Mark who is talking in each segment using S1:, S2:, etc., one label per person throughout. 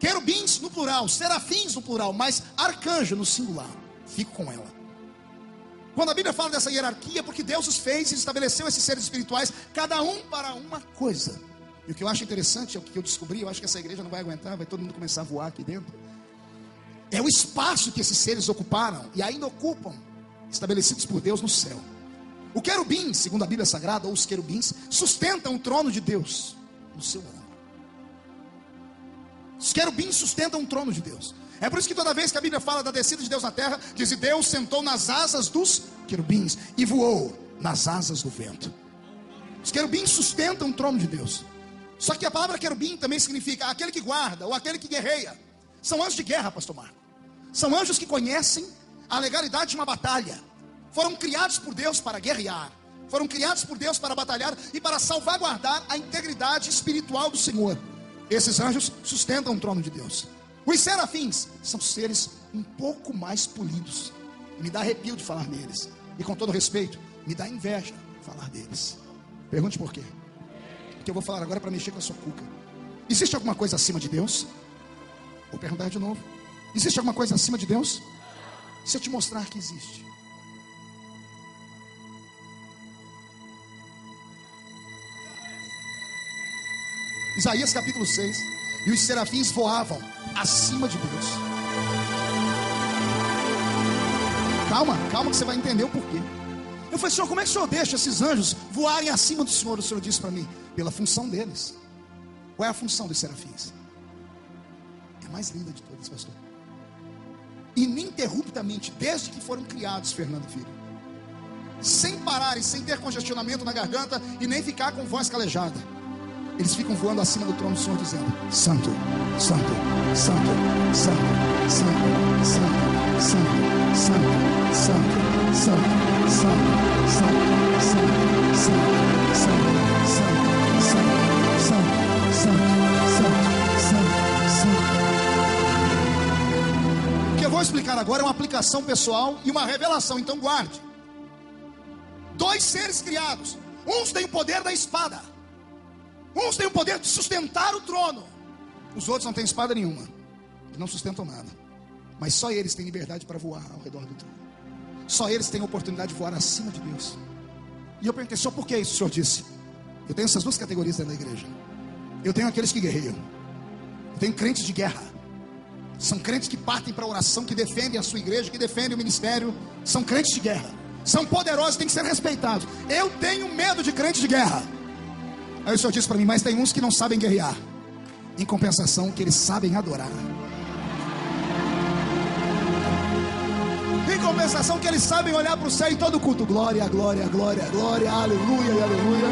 S1: Querubins no plural, serafins no plural, mas arcanjo no singular. Fico com ela. Quando a Bíblia fala dessa hierarquia, é porque Deus os fez e estabeleceu esses seres espirituais, cada um para uma coisa. E o que eu acho interessante, é o que eu descobri, eu acho que essa igreja não vai aguentar, vai todo mundo começar a voar aqui dentro. É o espaço que esses seres ocuparam e ainda ocupam, estabelecidos por Deus no céu. O querubim, segundo a Bíblia Sagrada, ou os querubins, sustentam o trono de Deus no seu ombro. Os querubins sustentam o trono de Deus. É por isso que toda vez que a Bíblia fala da descida de Deus na terra, diz: e Deus sentou nas asas dos querubins e voou nas asas do vento. Os querubins sustentam o trono de Deus. Só que a palavra querubim também significa aquele que guarda, ou aquele que guerreia. São anjos de guerra, pastor Marco. São anjos que conhecem a legalidade de uma batalha. Foram criados por Deus para guerrear. Foram criados por Deus para batalhar e para salvaguardar a integridade espiritual do Senhor. Esses anjos sustentam o trono de Deus. Os serafins são seres um pouco mais polidos. Me dá arrepio de falar neles. E com todo respeito, me dá inveja falar deles. Pergunte por quê? Porque eu vou falar agora para mexer com a sua cuca. Existe alguma coisa acima de Deus? Vou perguntar de novo. Existe alguma coisa acima de Deus? Se eu te mostrar que existe. Isaías capítulo 6. E os serafins voavam acima de Deus. Calma que você vai entender o porquê. Eu falei: Senhor, como é que o Senhor deixa esses anjos voarem acima do Senhor? O Senhor disse para mim: pela função deles. Qual é a função dos serafins? É a mais linda de todas, pastor. Ininterruptamente, desde que foram criados, Fernando Filho, sem parar e sem ter congestionamento na garganta e nem ficar com voz calejada, eles ficam voando acima do trono do Senhor, dizendo: Santo, Santo, Santo, Santo, Santo, Santo, Santo, Santo, Santo, Santo, Santo, Santo, Santo, Santo, Santo, Santo, Santo, Santo, Santo, Santo. O que eu vou explicar agora é uma aplicação pessoal e uma revelação, então guarde. Dois seres criados, uns têm o poder da espada, uns têm o poder de sustentar o trono, os outros não têm espada nenhuma, não sustentam nada, mas só eles têm liberdade para voar ao redor do trono. Só eles têm a oportunidade de voar acima de Deus. E eu perguntei: Senhor, por que isso? O Senhor disse: eu tenho essas duas categorias dentro da igreja. Eu tenho aqueles que guerreiam, eu tenho crentes de guerra. São crentes que partem para a oração, que defendem a sua igreja, que defendem o ministério. São crentes de guerra, são poderosos, têm que ser respeitados. Eu tenho medo de crentes de guerra. Aí o Senhor disse para mim: mas tem uns que não sabem guerrear, em compensação que eles sabem adorar. Em compensação que eles sabem olhar para o céu em todo culto: glória, glória, glória, glória, aleluia e aleluia.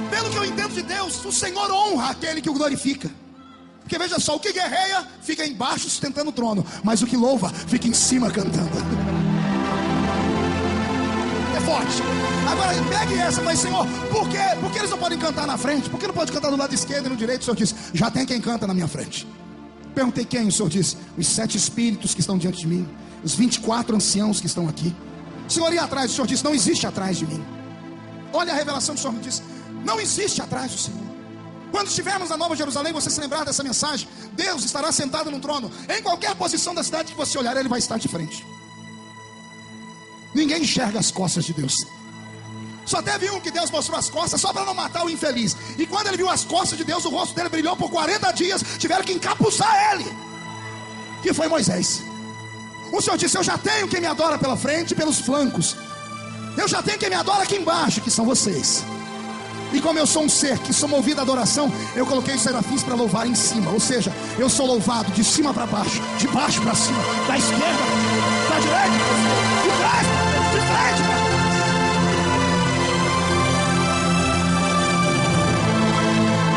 S1: Pelo que eu entendo de Deus, o Senhor honra aquele que o glorifica. Porque veja só, o que guerreia fica embaixo sustentando o trono, mas o que louva fica em cima cantando. É forte. Agora pegue essa, mas Senhor, por quê? Porque eles não podem cantar na frente? Por que não pode cantar do lado esquerdo e no direito? O Senhor disse: já tem quem canta na minha frente. Perguntei quem? O Senhor disse: os 7 espíritos que estão diante de mim, os 24 anciãos que estão aqui. O Senhor ia atrás, o Senhor disse: não existe atrás de mim. Olha a revelação que o Senhor me disse: não existe atrás do Senhor. Quando estivermos na Nova Jerusalém, você se lembrar dessa mensagem, Deus estará sentado no trono. Em qualquer posição da cidade que você olhar, Ele vai estar de frente. Ninguém enxerga as costas de Deus. Só teve um que Deus mostrou as costas só para não matar o infeliz. E quando ele viu as costas de Deus, o rosto dele brilhou por 40 dias. Tiveram que encapuçar ele, que foi Moisés. O Senhor disse: eu já tenho quem me adora pela frente e pelos flancos. Eu já tenho quem me adora aqui embaixo, que são vocês. E como eu sou um ser que sou movido à adoração, eu coloquei os serafins para louvar em cima. Ou seja, eu sou louvado de cima para baixo, de baixo para cima, da esquerda para direita, da direita para cima, de trás para frente, de frente para trás.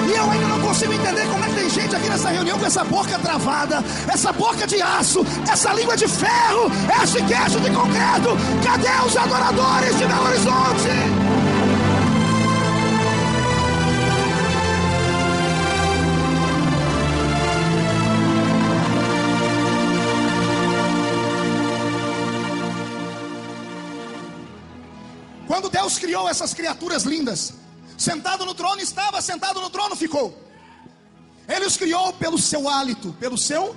S1: E eu ainda não consigo entender como é que tem gente aqui nessa reunião com essa boca travada, essa boca de aço, essa língua de ferro, esse queixo de concreto. Cadê os adoradores de Belo Horizonte? Quando Deus criou essas criaturas lindas, sentado no trono estava, sentado no trono ficou. Ele os criou pelo seu hálito, pelo seu...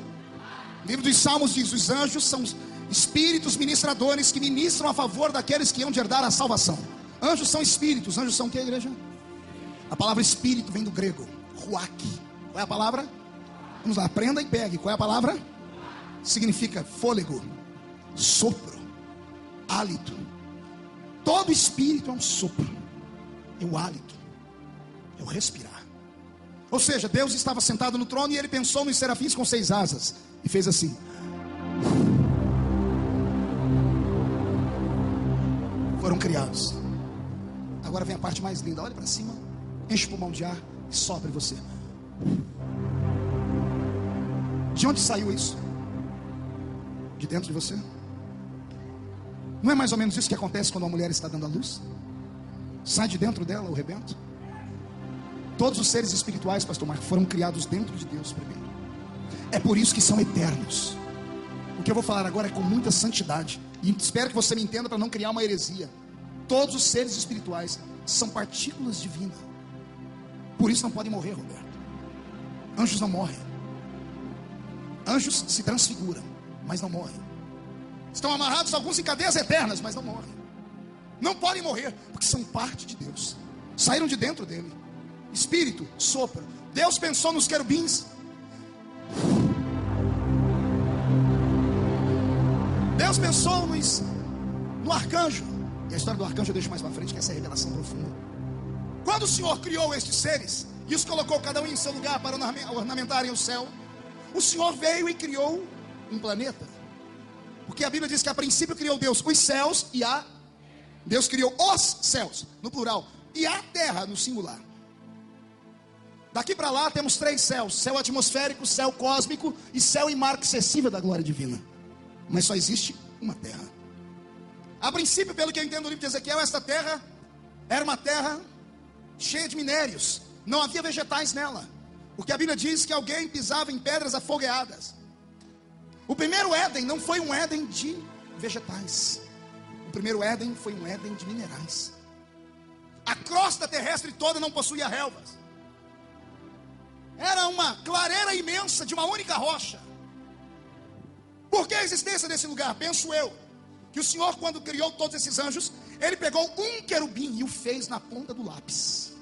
S1: O livro dos Salmos diz: os anjos são espíritos ministradores que ministram a favor daqueles que hão de herdar a salvação. Anjos são espíritos. Anjos são o que, igreja? A palavra espírito vem do grego ruach. Qual é a palavra? Vamos lá, aprenda e pegue. Qual é a palavra? Significa fôlego, sopro, hálito. Todo espírito é um sopro, é o hálito, é o respirar. Ou seja, Deus estava sentado no trono e ele pensou nos serafins com 6 asas e fez assim. Foram criados. Agora vem a parte mais linda. Olha para cima, enche o pulmão de ar e sopra em você. De onde saiu isso? De dentro de você? Não é mais ou menos isso que acontece quando uma mulher está dando à luz? Sai de dentro dela o rebento? Todos os seres espirituais, pastor Marco, foram criados dentro de Deus primeiro. É por isso que são eternos. O que eu vou falar agora é com muita santidade, e espero que você me entenda para não criar uma heresia. Todos os seres espirituais são partículas divinas. Por isso não podem morrer, Roberto. Anjos não morrem. Anjos se transfiguram, mas não morrem. Estão amarrados alguns em cadeias eternas, mas não morrem. Não podem morrer, porque são parte de Deus. Saíram de dentro dele. Espírito, sopro. Deus pensou nos querubins. Deus pensou no arcanjo. E a história do arcanjo eu deixo mais para frente, que essa é a revelação profunda. Quando o Senhor criou estes seres e os colocou cada um em seu lugar para ornamentarem o céu, o Senhor veio e criou um planeta. Porque a Bíblia diz que a princípio criou Deus os céus e a... Deus criou os céus, no plural, e a terra, no singular. Daqui para lá temos 3 céus: céu atmosférico, céu cósmico e céu imarcessível da glória divina. Mas só existe uma terra. A princípio, pelo que eu entendo do livro de Ezequiel, esta terra era uma terra cheia de minérios. Não havia vegetais nela, porque a Bíblia diz que alguém pisava em pedras afogueadas. O primeiro Éden não foi um Éden de vegetais. O primeiro Éden foi um Éden de minerais. A crosta terrestre toda não possuía relvas. Era uma clareira imensa de uma única rocha. Por que a existência desse lugar? Penso eu, que o Senhor, quando criou todos esses anjos, Ele pegou um querubim e o fez na ponta do lápis.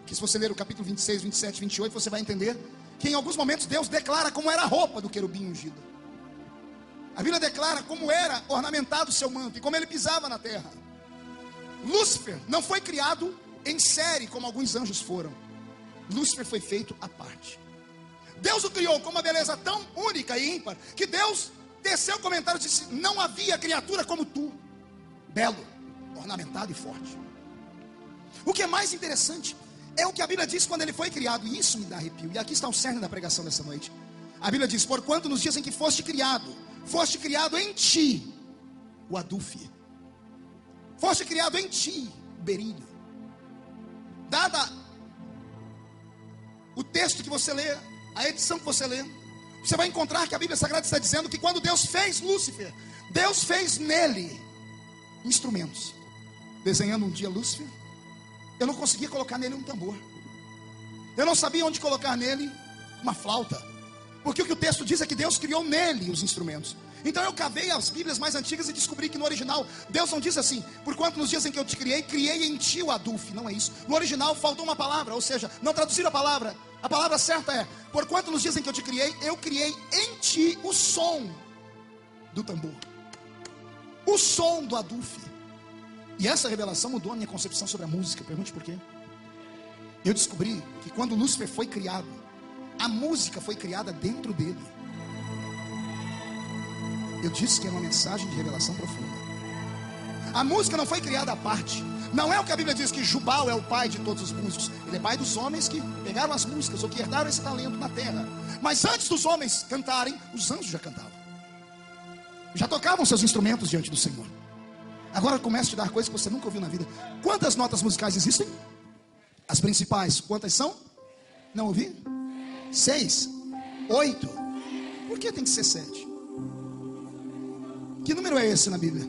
S1: Que se você ler o capítulo 26, 27, 28, você vai entender que em alguns momentos Deus declara como era a roupa do querubim ungido. A Bíblia declara como era ornamentado o seu manto e como ele pisava na terra. Lúcifer não foi criado em série como alguns anjos foram. Lúcifer foi feito à parte. Deus o criou com uma beleza tão única e ímpar que Deus teceu o comentário e disse: não havia criatura como tu, belo, ornamentado e forte. O que é mais interessante é o que a Bíblia diz quando ele foi criado, e isso me dá arrepio. E aqui está o cerne da pregação dessa noite. A Bíblia diz: porquanto nos dias em que foste criado em ti o adufe, foste criado em ti o berílio. Dada o texto que você lê, a edição que você lê, você vai encontrar que a Bíblia Sagrada está dizendo que quando Deus fez Lúcifer, Deus fez nele instrumentos. Desenhando um dia Lúcifer, eu não conseguia colocar nele um tambor. Eu não sabia onde colocar nele uma flauta. Porque o que o texto diz é que Deus criou nele os instrumentos. Então eu cavei as Bíblias mais antigas e descobri que no original Deus não diz assim: porquanto nos dias em que eu te criei, criei em ti o adufe. Não é isso. No original faltou uma palavra, ou seja, não traduziram a palavra. A palavra certa é: porquanto nos dias em que eu te criei, eu criei em ti o som do tambor, o som do adufe. E essa revelação mudou a minha concepção sobre a música. Pergunte por quê. Eu descobri que quando Lúcifer foi criado, a música foi criada dentro dele. Eu disse que é uma mensagem de revelação profunda. A música não foi criada à parte. Não é o que a Bíblia diz, que Jubal é o pai de todos os músicos. Ele é pai dos homens que pegaram as músicas, ou que herdaram esse talento na terra. Mas antes dos homens cantarem, os anjos já cantavam. Já tocavam seus instrumentos diante do Senhor. Agora começa a te dar coisas que você nunca ouviu na vida. Quantas notas musicais existem? As principais, quantas são? Não ouvi? 6, 8. Por que tem que ser 7? Que número é esse na Bíblia?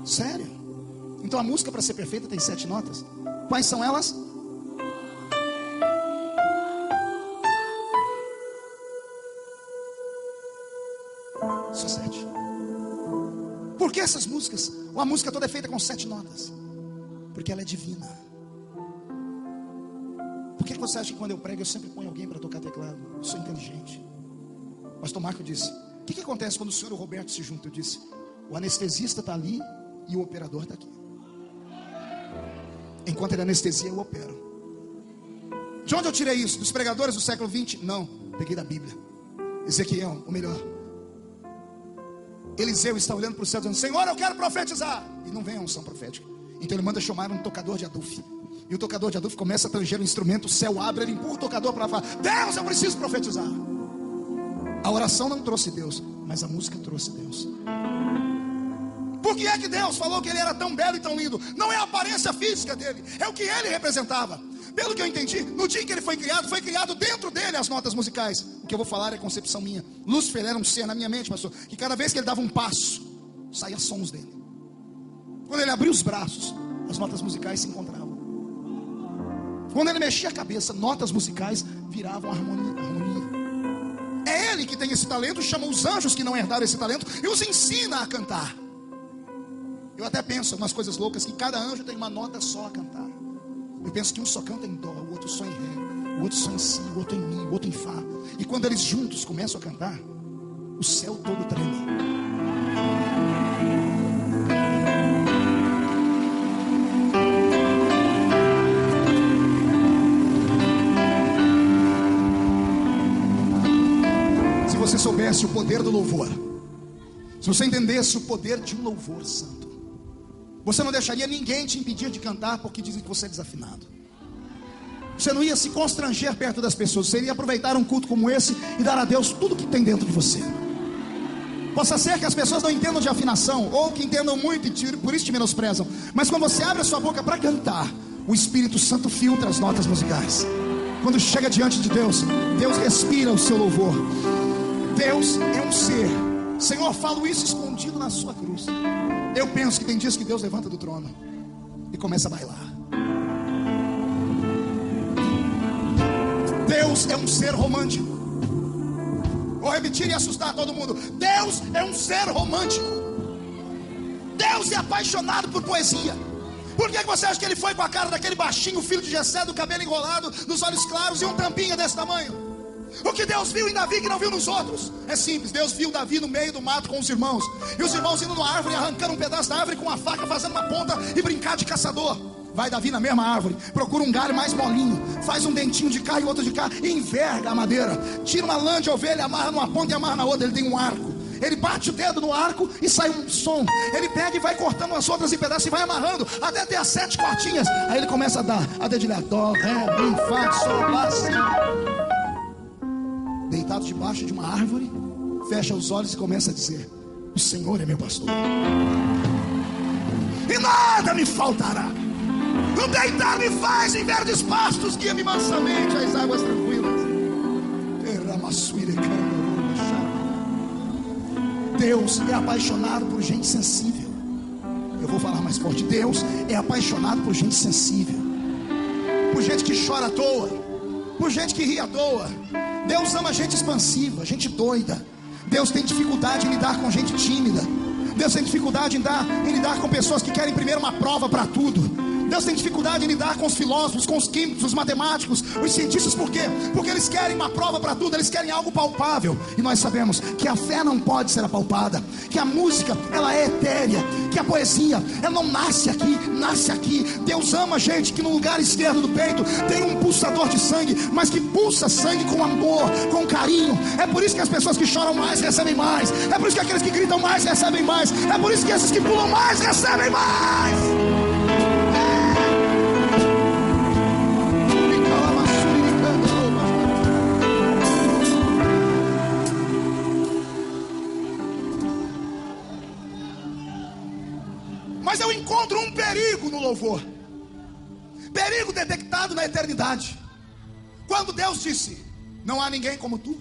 S1: Sério? Então a música, para ser perfeita, tem 7 notas. Quais são elas? 7. Por que essas músicas? A música toda é feita com 7 notas. Porque ela é divina. Por que você acha que quando eu prego eu sempre ponho alguém para tocar teclado? Eu sou inteligente. O pastor Marco disse: o que acontece quando o senhor e o Roberto se juntam? Eu disse: o anestesista está ali e o operador está aqui. Enquanto ele anestesia, eu opero. De onde eu tirei isso? Dos pregadores do século 20? Não, peguei da Bíblia. Ezequiel, ou melhor, Eliseu está olhando para o céu dizendo: Senhor, eu quero profetizar. E não vem a unção profética. Então ele manda chamar um tocador de aduf. E o tocador de aduf começa a tanger o instrumento. O céu abre, ele empurra o tocador para falar: Deus, eu preciso profetizar. A oração não trouxe Deus, mas a música trouxe Deus. Por que é que Deus falou que ele era tão belo e tão lindo? Não é a aparência física dele, é o que ele representava. Pelo que eu entendi, no dia em que ele foi criado dentro dele as notas musicais. O que eu vou falar é concepção minha. Lúcifer era um ser na minha mente, pastor, que cada vez que ele dava um passo, saía sons dele. Quando ele abria os braços, as notas musicais se encontravam. Quando ele mexia a cabeça, notas musicais viravam harmonia. É ele que tem esse talento, chama os anjos que não herdaram esse talento e os ensina a cantar. Eu até penso umas coisas loucas, que cada anjo tem uma nota só a cantar. Eu penso que um só canta em dó, o outro só em ré, o outro só em si, o outro em mi, o outro em fá. E quando eles juntos começam a cantar, o céu todo treme. Se você soubesse o poder do louvor, se você entendesse o poder de um louvor santo, você não deixaria ninguém te impedir de cantar porque dizem que você é desafinado. Você não ia se constranger perto das pessoas. Você iria aproveitar um culto como esse e dar a Deus tudo que tem dentro de você. Possa ser que as pessoas não entendam de afinação, ou que entendam muito e por isso te menosprezam. Mas quando você abre a sua boca para cantar, o Espírito Santo filtra as notas musicais. Quando chega diante de Deus, Deus respira o seu louvor. Deus é um ser. Senhor, falo isso escondido na sua cruz. Eu penso que tem dias que Deus levanta do trono e começa a bailar. Deus é um ser romântico. Vou repetir e assustar todo mundo. Deus é um ser romântico. Deus é apaixonado por poesia. Por que você acha que ele foi com a cara daquele baixinho, filho de Jessé, do cabelo enrolado, dos olhos claros e um tampinha desse tamanho? O que Deus viu em Davi que não viu nos outros? É simples, Deus viu Davi no meio do mato com os irmãos. E os irmãos indo numa árvore, arrancando um pedaço da árvore com uma faca, fazendo uma ponta e brincar de caçador. Vai Davi na mesma árvore, procura um galho mais molinho, faz um dentinho de cá e outro de cá, e enverga a madeira. Tira uma lã de ovelha, amarra numa ponta e amarra na outra. Ele tem um arco. Ele bate o dedo no arco e sai um som. Ele pega e vai cortando as outras em pedaços e vai amarrando até ter as 7 quartinhas. Aí ele começa a dar a dedilhar: dó, ré, mi, fá, sol, lá, si. Deitado debaixo de uma árvore, fecha os olhos e começa a dizer: o Senhor é meu pastor e nada me faltará. O deitar me faz em verdes pastos, guia-me mansamente às águas tranquilas. Deus é apaixonado por gente sensível. Eu vou falar mais forte. Deus é apaixonado por gente sensível, por gente que chora à toa, por gente que ri à toa. Deus ama gente expansiva, gente doida. Deus tem dificuldade em lidar com gente tímida. Deus tem dificuldade em lidar com pessoas que querem primeiro uma prova para tudo. Deus tem dificuldade em lidar com os filósofos, com os químicos, os matemáticos, os cientistas. Por quê? Porque eles querem uma prova para tudo, eles querem algo palpável. E nós sabemos que a fé não pode ser apalpada, que a música, ela é etérea, que a poesia, ela não nasce aqui, nasce aqui. Deus ama gente que no lugar esquerdo do peito tem um pulsador de sangue, mas que pulsa sangue com amor, com carinho. É por isso que as pessoas que choram mais recebem mais. É por isso que aqueles que gritam mais recebem mais. É por isso que esses que pulam mais recebem mais. Mas eu encontro um perigo no louvor. Perigo detectado na eternidade. Quando Deus disse: não há ninguém como tu.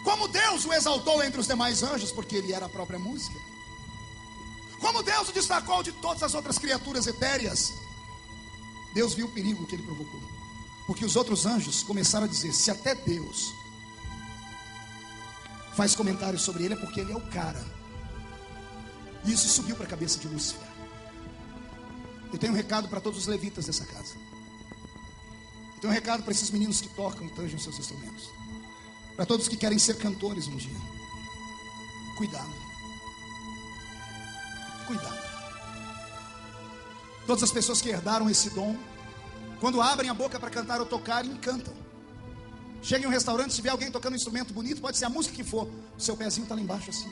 S1: Como Deus o exaltou entre os demais anjos, porque ele era a própria música. Como Deus o destacou de todas as outras criaturas etéreas. Deus viu o perigo que ele provocou. Porque os outros anjos começaram a dizer: se até Deus faz comentários sobre ele, é porque ele é o cara. E isso subiu para a cabeça de Lúcifer. Eu tenho um recado para todos os levitas dessa casa. Eu tenho um recado para esses meninos que tocam e tangem os seus instrumentos. Para todos que querem ser cantores um dia. Cuidado. Cuidado. Todas as pessoas que herdaram esse dom, quando abrem a boca para cantar ou tocar, encantam. Chega em um restaurante, se vê alguém tocando um instrumento bonito, pode ser a música que for, o seu pezinho está lá embaixo assim.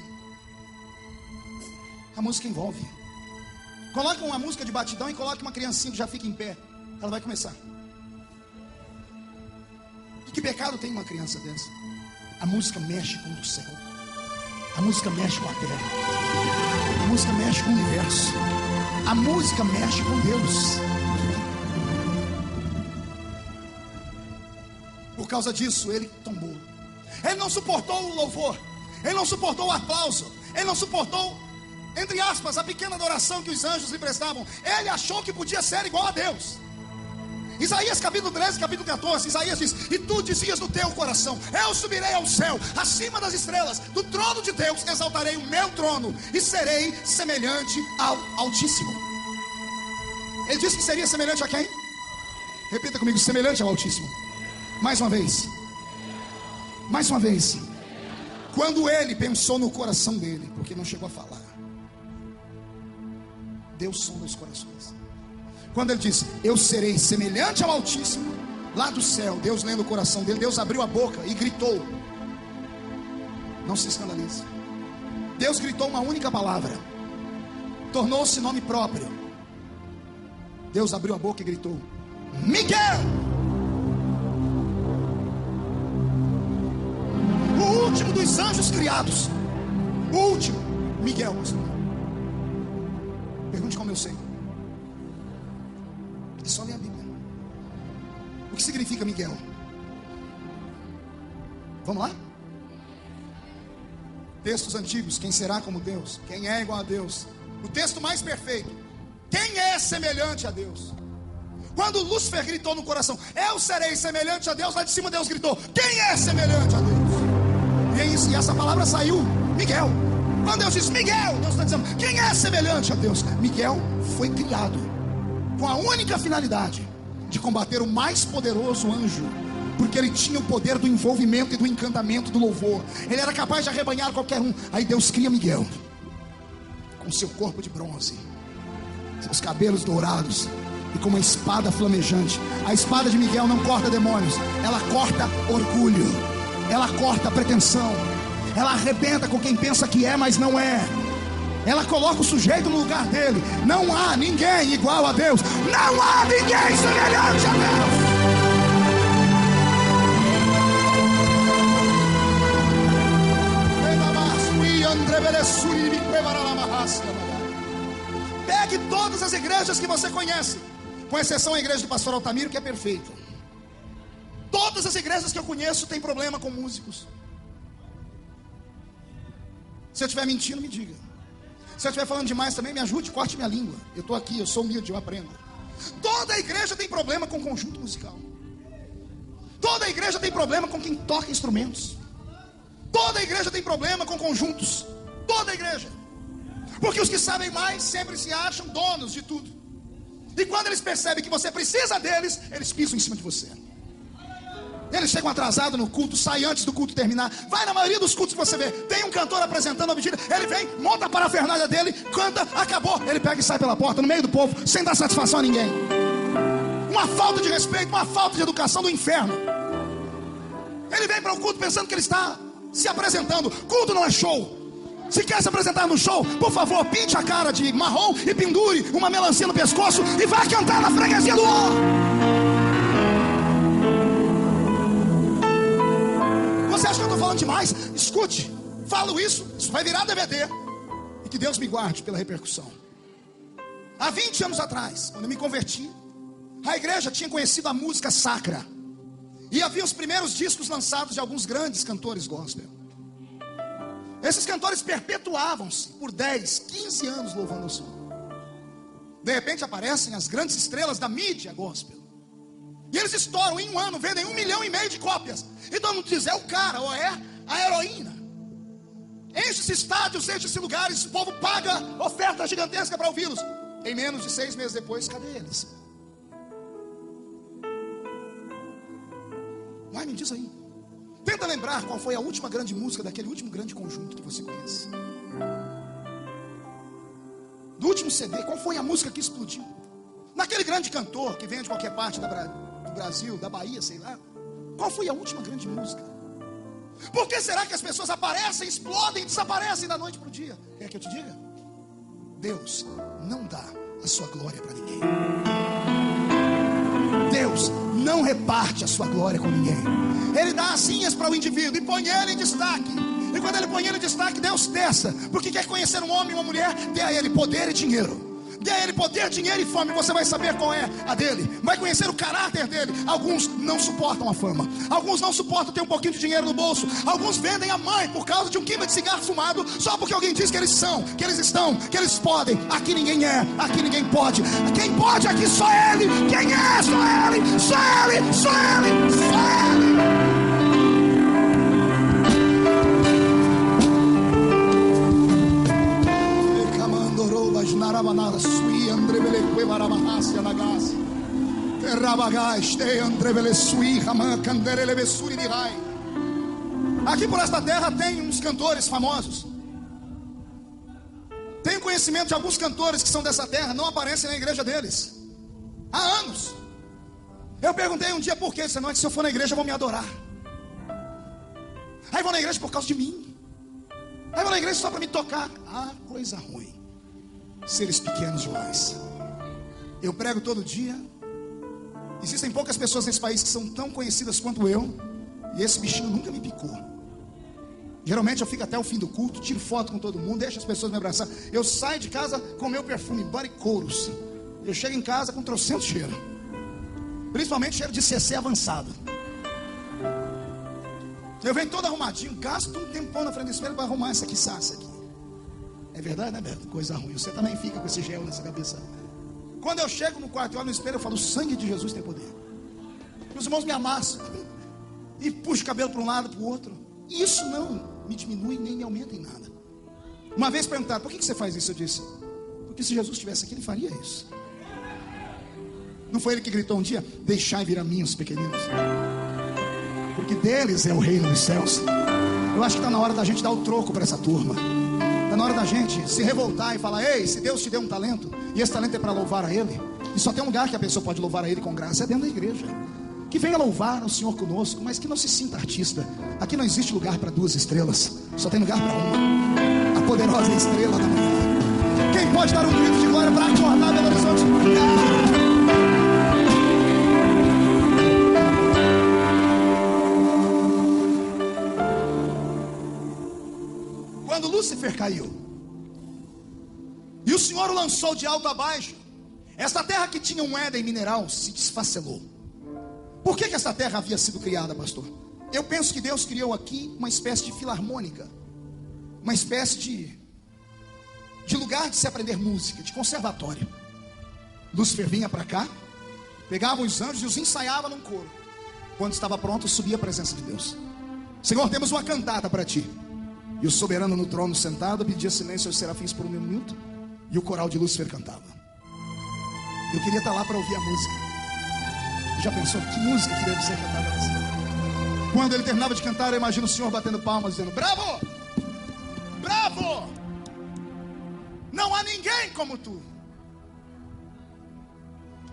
S1: A música envolve. Coloca uma música de batidão e coloque uma criancinha que já fica em pé. Ela vai começar. E que pecado tem uma criança dessa? A música mexe com o céu. A música mexe com a terra. A música mexe com o universo. A música mexe com Deus. Por causa disso, ele tombou. Ele não suportou o louvor. Ele não suportou o aplauso. Ele não suportou, entre aspas, a pequena adoração que os anjos lhe prestavam. Ele achou que podia ser igual a Deus. Isaías capítulo 13, capítulo 14. Isaías diz: e tu dizias no teu coração: eu subirei ao céu, acima das estrelas, do trono de Deus exaltarei o meu trono, e serei semelhante ao Altíssimo. Ele disse que seria semelhante a quem? Repita comigo: semelhante ao Altíssimo. Mais uma vez. Mais uma vez. Quando ele pensou no coração dele, porque não chegou a falar, Deus sonda os corações. Quando ele disse: eu serei semelhante ao Altíssimo, lá do céu, Deus lendo o coração dele, Deus abriu a boca e gritou. Não se escandalize. Deus gritou uma única palavra, tornou-se nome próprio. Deus abriu a boca e gritou: Miguel! O último dos anjos criados. O último, Miguel. Pergunte como eu sei. É só ler a Bíblia. O que significa Miguel? Vamos lá? Textos antigos: quem será como Deus? Quem é igual a Deus? O texto mais perfeito: quem é semelhante a Deus? Quando Lúcifer gritou no coração: eu serei semelhante a Deus, lá de cima Deus gritou: quem é semelhante a Deus? E essa palavra saiu: Miguel. Quando Deus diz Miguel, Deus está dizendo: quem é semelhante a Deus? Miguel foi criado com a única finalidade de combater o mais poderoso anjo, porque ele tinha o poder do envolvimento e do encantamento do louvor. Ele era capaz de arrebanhar qualquer um. Aí Deus cria Miguel, com seu corpo de bronze, seus cabelos dourados e com uma espada flamejante. A espada de Miguel não corta demônios, ela corta orgulho, ela corta pretensão, ela arrebenta com quem pensa que é, mas não é. Ela coloca o sujeito no lugar dele. Não há ninguém igual a Deus. Não há ninguém semelhante a Deus. Pegue todas as igrejas que você conhece, com exceção a igreja do pastor Altamiro, que é perfeita. Todas as igrejas que eu conheço têm problema com músicos. Se eu estiver mentindo, me diga. Se eu estiver falando demais também, me ajude, corte minha língua. Eu estou aqui, eu sou humilde, eu aprendo. Toda a igreja tem problema com conjunto musical. Toda a igreja tem problema com quem toca instrumentos. Toda a igreja tem problema com conjuntos. Toda a igreja. Porque os que sabem mais sempre se acham donos de tudo. E quando eles percebem que você precisa deles, eles pisam em cima de você. Eles chegam atrasados no culto, saem antes do culto terminar. Vai na maioria dos cultos que você vê, tem um cantor apresentando a vigília, ele vem, monta a parafernália dele, canta, acabou, ele pega e sai pela porta, no meio do povo, sem dar satisfação a ninguém. Uma falta de respeito, uma falta de educação do inferno. Ele vem para o culto pensando que ele está se apresentando. Culto não é show. Se quer se apresentar no show, por favor, pinte a cara de marrom e pendure uma melancia no pescoço e vá cantar na freguesia do ouro. Você acha que eu estou falando demais? Escute, falo isso vai virar DVD. E que Deus me guarde pela repercussão. Há 20 anos atrás, quando eu me converti, a igreja tinha conhecido a música sacra. E havia os primeiros discos lançados de alguns grandes cantores gospel. Esses cantores perpetuavam-se por 10, 15 anos louvando o Senhor. De repente aparecem as grandes estrelas da mídia gospel. E eles estouram em um ano, vendem 1,5 milhão de cópias. E todo mundo diz: é o cara, ou é a heroína. enche esses estádios, enche esses lugares, o povo paga oferta gigantesca para ouvi-los. Em menos de 6 meses depois, cadê eles? Vai, me diz aí. Tenta lembrar qual foi a última grande música daquele último grande conjunto que você conhece. Do último CD, qual foi a música que explodiu? Naquele grande cantor que vem de qualquer parte do Brasil, da Bahia, sei lá. Qual foi a última grande música? Por que será que as pessoas aparecem, explodem e desaparecem da noite para o dia? Quer que eu te diga? Deus não dá a sua glória para ninguém. Deus não reparte a sua glória com ninguém. Ele dá asinhas para o indivíduo e põe ele em destaque. E quando ele põe ele em destaque, Deus testa. Porque quer conhecer um homem e uma mulher, dê a ele poder e dinheiro. Dê a ele poder, dinheiro e fome. Você vai saber qual é a dele. Vai conhecer o caráter dele. Alguns não suportam a fama. Alguns não suportam ter um pouquinho de dinheiro no bolso. Alguns vendem a mãe por causa de um quilo de cigarro fumado, só porque alguém diz que eles são, que eles estão, que eles podem. Aqui ninguém é, aqui ninguém pode. Quem pode aqui só ele. Quem é? Só ele. Só ele. Só ele. Só ele. Aqui por esta terra tem uns cantores famosos. Tenho conhecimento de alguns cantores que são dessa terra, não aparecem na igreja deles há anos. Eu perguntei um dia por quê. Disse, não, é que se eu for na igreja vão me adorar. Aí vou na igreja por causa de mim. Aí vou na igreja só para me tocar. Ah, coisa ruim. Seres pequenos demais. Eu prego todo dia. Existem poucas pessoas nesse país que são tão conhecidas quanto eu. E esse bichinho nunca me picou. Geralmente eu fico até o fim do culto, tiro foto com todo mundo, deixo as pessoas me abraçar. Eu saio de casa com meu perfume Body Chorus. Eu chego em casa com 300 cheiros. Principalmente cheiro de CC avançado. Eu venho todo arrumadinho, gasto um tempão na frente do espelho para arrumar essa aqui. É verdade, né, Beto? Coisa ruim. Você também fica com esse gel nessa cabeça. Quando eu chego no quarto e olho no espelho, eu falo, o sangue de Jesus tem poder. Meus irmãos me amassam e puxo o cabelo para um lado, para o outro. E isso não me diminui nem me aumenta em nada. Uma vez perguntaram, por que você faz isso? Eu disse, porque se Jesus estivesse aqui, ele faria isso. Não foi ele que gritou um dia, deixai vir a mim os pequeninos, porque deles é o reino dos céus. Eu acho que está na hora da gente dar o troco para essa turma. Está na hora da gente se revoltar e falar, ei, se Deus te deu um talento, e esse talento é para louvar a Ele, e só tem um lugar que a pessoa pode louvar a Ele com graça, é dentro da igreja. Que venha louvar o Senhor conosco, mas que não se sinta artista. Aqui não existe lugar para 2 estrelas, só tem lugar para uma, a poderosa estrela da manhã. Quem pode dar um grito de glória para acordar Belo Horizonte? Quando Lúcifer caiu e o Senhor o lançou de alto a baixo, esta terra que tinha um Éden mineral se desfacelou. Por que essa terra havia sido criada, pastor? Eu penso que Deus criou aqui uma espécie de filarmônica, uma espécie de lugar de se aprender música, de conservatório. Lúcifer vinha para cá, pegava os anjos e os ensaiava num coro. Quando estava pronto, subia a presença de Deus. Senhor, temos uma cantata para ti. E o soberano no trono sentado pedia silêncio aos serafins por 1 minuto, e o coral de Lúcifer cantava. Eu queria estar lá para ouvir a música. Já pensou que música que deve ser cantada assim? Quando ele terminava de cantar, eu imagino o Senhor batendo palmas, dizendo, bravo, bravo, não há ninguém como tu.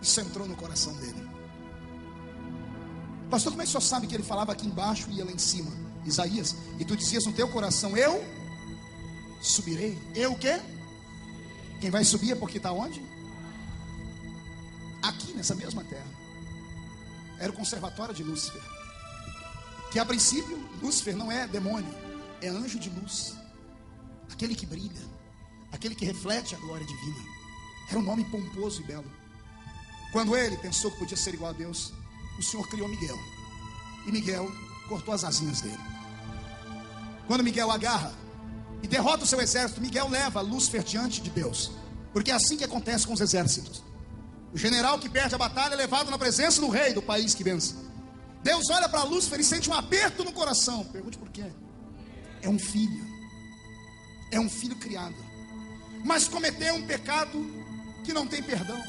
S1: Isso entrou no coração dele. Pastor, como é que o senhor sabe que ele falava aqui embaixo e ia lá em cima? Isaías, e tu dizias no teu coração, eu subirei. Eu o quê? Quem vai subir é porque está onde? Aqui nessa mesma terra. Era o conservatório de Lúcifer. Que a princípio, Lúcifer não é demônio, é anjo de luz. Aquele que brilha, aquele que reflete a glória divina. Era um nome pomposo e belo. Quando ele pensou que podia ser igual a Deus, o Senhor criou Miguel. E Miguel cortou as asinhas dele. Quando Miguel agarra e derrota o seu exército, Miguel leva Lúcifer diante de Deus. Porque é assim que acontece com os exércitos. O general que perde a batalha é levado na presença do rei do país que vence. Deus olha para Lúcifer e sente um aperto no coração. Pergunte por quê? É um filho. é um filho criado, mas cometeu um pecado que não tem perdão.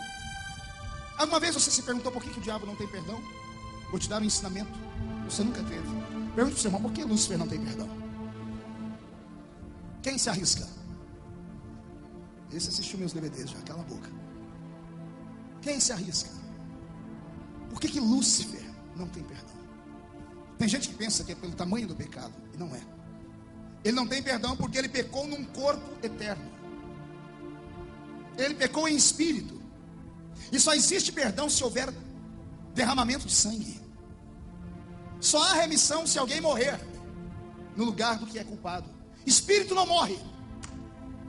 S1: Alguma vez você se perguntou por que o diabo não tem perdão? Vou te dar um ensinamento, você nunca teve. Pergunte para o seu irmão, por que Lúcifer não tem perdão? Quem se arrisca? Esse assistiu meus DVDs já, cala a boca. Quem se arrisca? Por que Lúcifer não tem perdão? Tem gente que pensa que é pelo tamanho do pecado, e não é. Ele não tem perdão porque ele pecou num corpo eterno. Ele pecou em espírito. E só existe perdão se houver derramamento de sangue. Só há remissão se alguém morrer no lugar do que é culpado. Espírito não morre.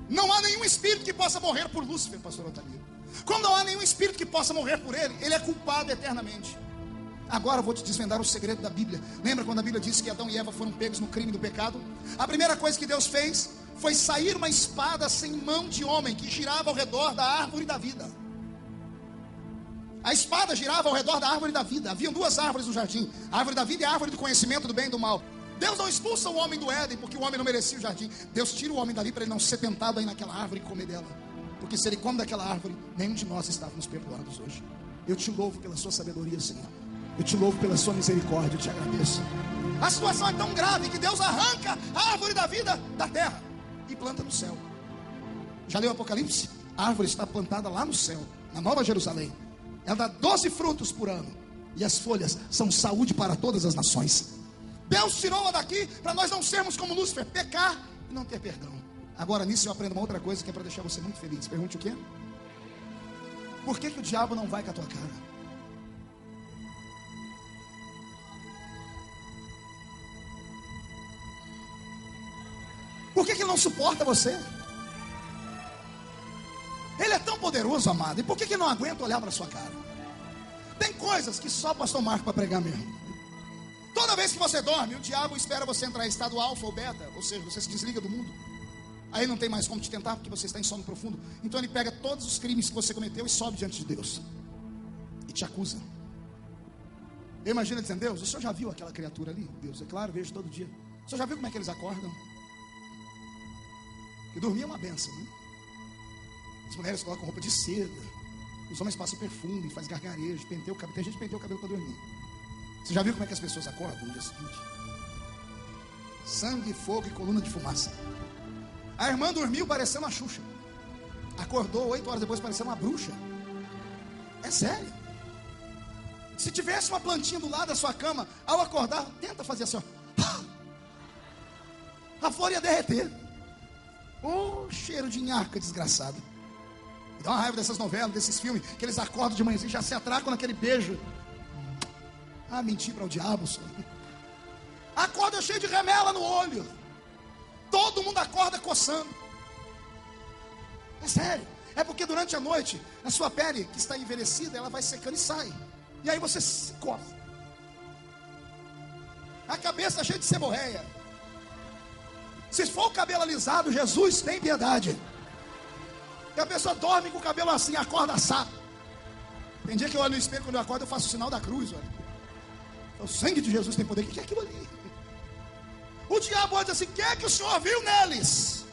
S1: Não há nenhum espírito que possa morrer por Lúcifer, pastor Otalio. Como não há nenhum espírito que possa morrer por ele, ele é culpado eternamente. Agora eu vou te desvendar o segredo da Bíblia. Lembra quando a Bíblia diz que Adão e Eva foram pegos no crime do pecado? A primeira coisa que Deus fez foi sair uma espada sem mão de homem que girava ao redor da árvore da vida. A espada girava ao redor da árvore da vida. Haviam duas árvores no jardim, a árvore da vida e a árvore do conhecimento do bem e do mal. Deus não expulsa o homem do Éden porque o homem não merecia o jardim. Deus tira o homem dali para ele não ser tentado aí naquela árvore e comer dela. Porque se ele come daquela árvore, nenhum de nós estávamos perdoados hoje. Eu te louvo pela sua sabedoria, Senhor. Eu te louvo pela sua misericórdia, eu te agradeço. A situação é tão grave que Deus arranca a árvore da vida da terra e planta no céu. Já leu o Apocalipse? A árvore está plantada lá no céu, na Nova Jerusalém. Ela dá 12 frutos por ano. E as folhas são saúde para todas as nações. Deus tirou-a daqui para nós não sermos como Lúcifer, pecar e não ter perdão. Agora nisso eu aprendo uma outra coisa que é para deixar você muito feliz. Pergunte o quê? Por que o diabo não vai com a tua cara? Por que ele não suporta você? Ele é tão poderoso, amado. E por que ele não aguenta olhar para a sua cara? Tem coisas que só o pastor Marco para pregar mesmo. Toda vez que você dorme, o diabo espera você entrar em estado alfa ou beta. Ou seja, você se desliga do mundo. Aí não tem mais como te tentar porque você está em sono profundo. Então ele pega todos os crimes que você cometeu e sobe diante de Deus e te acusa. Eu imagino dizendo: Deus, o senhor já viu aquela criatura ali? Deus, é claro, vejo todo dia. O senhor já viu como é que eles acordam? E dormir é uma benção, né? As mulheres colocam roupa de seda, os homens passam perfume, faz gargarejo, penteia o cabelo. Tem gente que penteia o cabelo para dormir. Você já viu como é que as pessoas acordam no dia seguinte? Sangue, fogo e coluna de fumaça. A irmã dormiu parecendo uma Xuxa. Acordou 8 horas depois parecendo uma bruxa. É sério. Se tivesse uma plantinha do lado da sua cama, ao acordar, tenta fazer assim, ó. A flor ia derreter. Cheiro de nhaca desgraçado. Me dá uma raiva dessas novelas, desses filmes, que eles acordam de manhãzinha e já se atracam naquele beijo. Mentir para o diabo, senhor. Acorda cheio de remela no olho. Todo mundo acorda coçando. É sério. É porque durante a noite a sua pele que está envelhecida, ela vai secando e sai. E aí você se coça. A cabeça cheia de seborreia. Se for o cabelo alisado, Jesus tem piedade. E a pessoa dorme com o cabelo assim, acorda assado. Tem dia que eu olho no espelho, quando eu acordo eu faço o sinal da cruz, olha. O sangue de Jesus tem poder. O que é aquilo ali? O diabo diz assim: o que é que o senhor viu neles?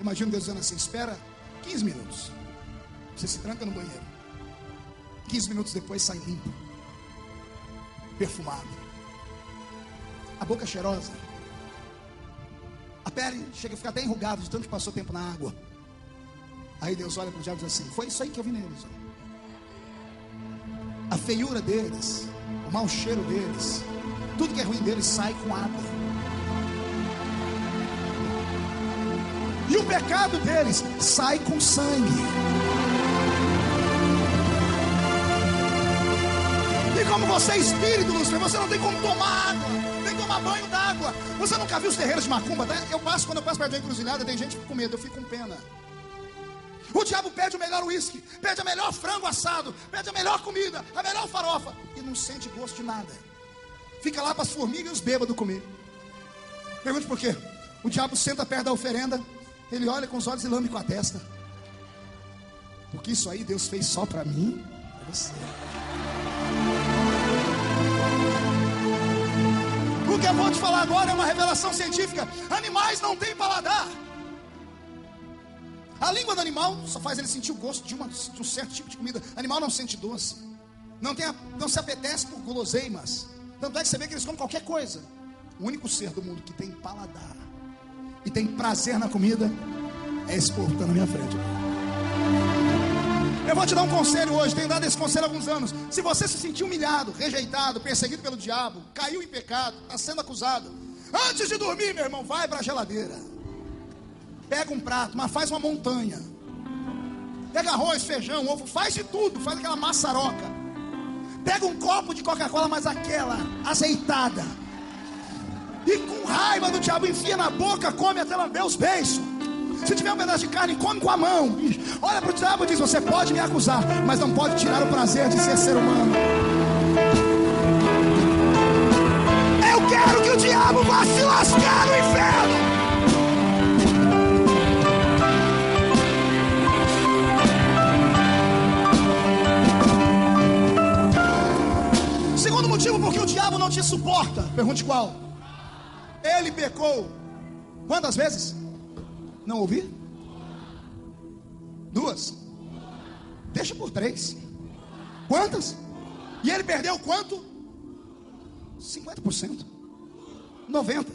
S1: Imagina Deus dizendo assim: espera 15 minutos. Você se tranca no banheiro. 15 minutos depois sai limpo, perfumado, a boca cheirosa, a pele chega a ficar até enrugada de tanto que passou tempo na água. Aí Deus olha para o diabo e diz assim: foi isso aí que eu vi neles. A feiura deles, o mau cheiro deles, tudo que é ruim deles sai com água. E o pecado deles sai com sangue. E como você é espírito, Lúcifer, você não tem como tomar água, nem tomar banho d'água. Você nunca viu os terreiros de macumba? Tá? Quando eu passo perto da encruzilhada, tem gente com medo, eu fico com pena. O diabo pede o melhor uísque, pede o melhor frango assado, pede a melhor comida, a melhor farofa, e não sente gosto de nada. Fica lá para as formigas e os bêbados comer. Pergunte por quê? O diabo senta perto da oferenda, ele olha com os olhos e lambe com a testa. Porque isso aí Deus fez só para mim e você. O que eu vou te falar agora é uma revelação científica. Animais não têm paladar. A língua do animal só faz ele sentir o gosto de um certo tipo de comida. O animal não sente doce, não se apetece por guloseimas. Tanto é que você vê que eles comem qualquer coisa. O único ser do mundo que tem paladar e tem prazer na comida é esse povo que está na minha frente. Eu vou te dar um conselho hoje, tenho dado esse conselho há alguns anos. Se você se sentir humilhado, rejeitado, perseguido pelo diabo, caiu em pecado, está sendo acusado, antes de dormir, meu irmão, vai para a geladeira, pega um prato, mas faz uma montanha, pega arroz, feijão, ovo, faz de tudo, faz aquela maçaroca, pega um copo de Coca-Cola, mas aquela azeitada, e com raiva do diabo, enfia na boca, come até lamber os beiços. Se tiver um pedaço de carne, come com a mão. Olha para o diabo e diz: você pode me acusar, mas não pode tirar o prazer de ser ser humano. Eu quero que o diabo vá se lascar no inferno. Segundo motivo porque o diabo não te suporta. Pergunte qual? Ele pecou quantas vezes? Não ouvi? 2. Deixa por 3. Quantas? E ele perdeu quanto? 50%. 90%.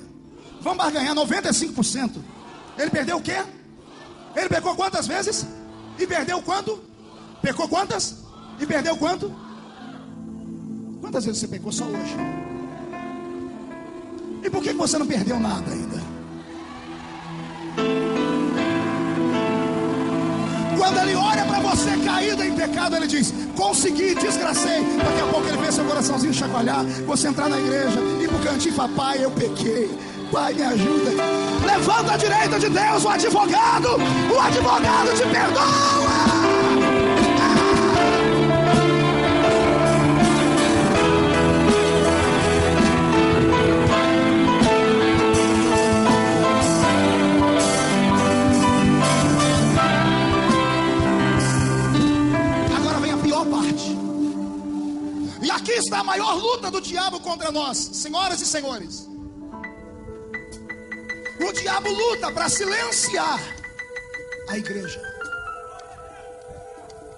S1: Vamos barganhar 95%. Ele perdeu o quê? Ele pecou quantas vezes? E perdeu quanto? Pecou quantas? E perdeu quanto? Quantas vezes você pecou só hoje? E por que você não perdeu nada ainda? Quando ele olha para você caído em pecado, ele diz: consegui, desgracei. Daqui a pouco ele vê seu coraçãozinho chacoalhar, você entrar na igreja e pro cantinho falar: pai, eu pequei, pai, me ajuda. Levanta a direita de Deus o advogado te perdoa. Aqui está a maior luta do diabo contra nós, senhoras e senhores. O diabo luta para silenciar a igreja.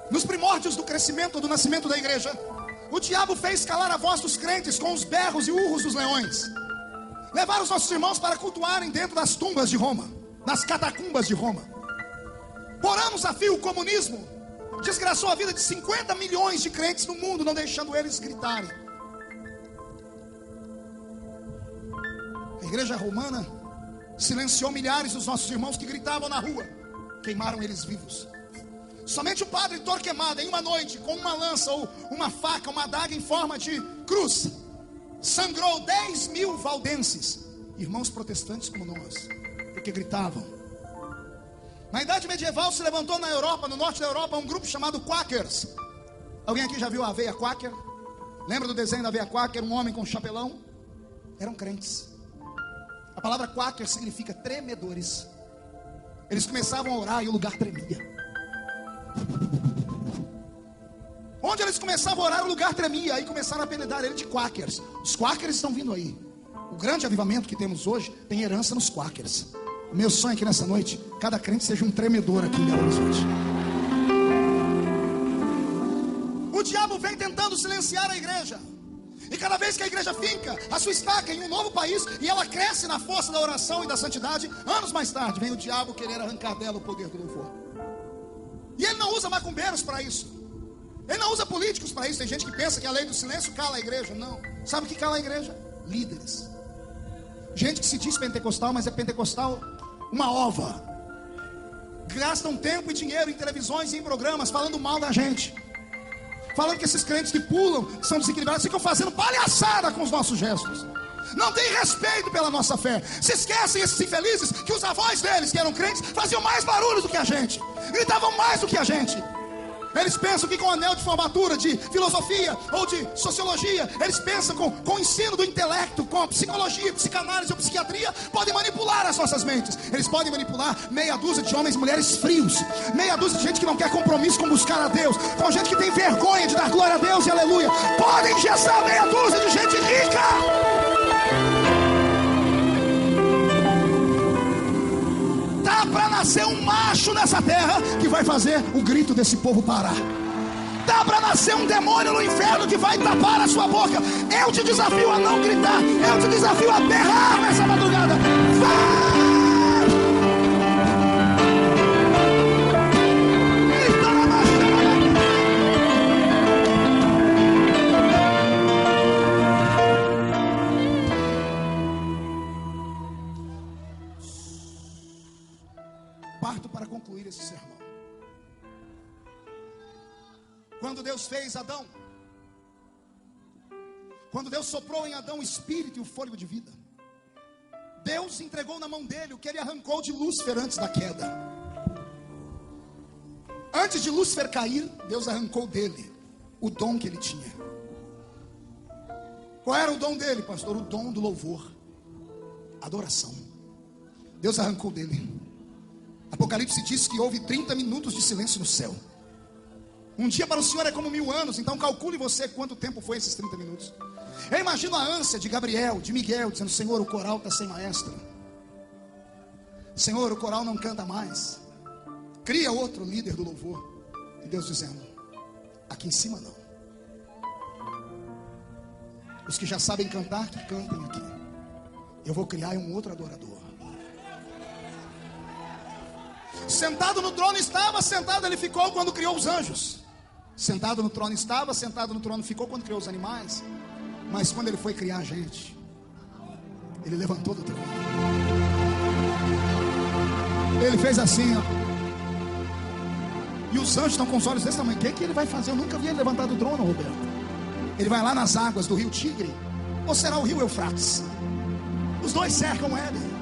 S1: Nos primórdios do crescimento, do nascimento da igreja, o diabo fez calar a voz dos crentes com os berros e urros dos leões. Levaram os nossos irmãos para cultuarem dentro das tumbas de Roma, nas catacumbas de Roma. Por anos a fio, o comunismo desgraçou a vida de 50 milhões de crentes no mundo, não deixando eles gritarem. A igreja romana silenciou milhares dos nossos irmãos que gritavam na rua. Queimaram eles vivos. Somente o padre Torquemada, em uma noite, com uma lança ou uma faca, uma adaga em forma de cruz, sangrou 10 mil valdenses, irmãos protestantes como nós, porque gritavam. Na idade medieval se levantou na Europa, no norte da Europa, um grupo chamado Quakers. Alguém aqui já viu a aveia Quaker? Lembra do desenho da aveia Quaker? Um homem com um chapelão? Eram crentes. A palavra Quaker significa tremedores. Eles começavam a orar e o lugar tremia. Onde eles começavam a orar, o lugar tremia. Aí começaram a apelidar ele de Quakers. Os Quakers estão vindo aí. O grande avivamento que temos hoje tem herança nos Quakers. O meu sonho é que nessa noite cada crente seja um tremedor aqui em Belo Horizonte. O diabo vem tentando silenciar a igreja. E cada vez que a igreja finca a sua estaca em um novo país e ela cresce na força da oração e da santidade, anos mais tarde vem o diabo querer arrancar dela o poder do louvor. E ele não usa macumbeiros para isso. Ele não usa políticos para isso. Tem gente que pensa que a lei do silêncio cala a igreja. Não. Sabe o que cala a igreja? Líderes. Gente que se diz pentecostal, mas é pentecostal uma ova. Gastam tempo e dinheiro em televisões e em programas falando mal da gente, falando que esses crentes que pulam, que são desequilibrados, ficam fazendo palhaçada com os nossos gestos. Não tem respeito pela nossa fé. Se esquecem esses infelizes que os avós deles, que eram crentes, faziam mais barulho do que a gente, gritavam mais do que a gente. Eles pensam que com anel de formatura de filosofia ou de sociologia, eles pensam com o ensino do intelecto, com a psicologia, psicanálise ou psiquiatria, podem manipular as nossas mentes. Eles podem manipular meia dúzia de homens e mulheres frios, meia dúzia de gente que não quer compromisso com buscar a Deus, com gente que tem vergonha de dar glória a Deus e aleluia. Podem engessar meia dúzia de gente rica. nascer um macho nessa terra que vai fazer o grito desse povo parar. Dá para nascer um demônio no inferno que vai tapar a sua boca. Eu te desafio a não gritar. Eu te desafio a berrar nessa madrugada. Vai! Parto para concluir esse sermão. Quando Deus fez Adão, quando Deus soprou em Adão o espírito e o fôlego de vida, Deus entregou na mão dele o que ele arrancou de Lúcifer antes da queda. Antes de Lúcifer cair, Deus arrancou dele o dom que ele tinha. Qual era o dom dele, pastor? O dom do louvor, adoração. Deus arrancou dele. Apocalipse diz que houve 30 minutos de silêncio no céu. Um dia para o Senhor é como 1000 anos. Então calcule você quanto tempo foi esses 30 minutos. Eu imagino a ânsia de Gabriel, de Miguel, dizendo: Senhor, o coral está sem maestro. Senhor, o coral não canta mais. Cria outro líder do louvor. E Deus dizendo: aqui em cima não. Os que já sabem cantar, que cantem aqui. Eu vou criar um outro adorador. Sentado no trono estava, sentado ele ficou quando criou os anjos. Sentado no trono estava, sentado no trono ficou quando criou os animais. Mas quando ele foi criar a gente, ele levantou do trono. Ele fez assim, ó. E os anjos estão com os olhos desse tamanho. O que ele vai fazer? Eu nunca vi ele levantar do trono, Roberto. Ele vai lá nas águas do rio Tigre, ou será o rio Eufrates? Os dois cercam Éden.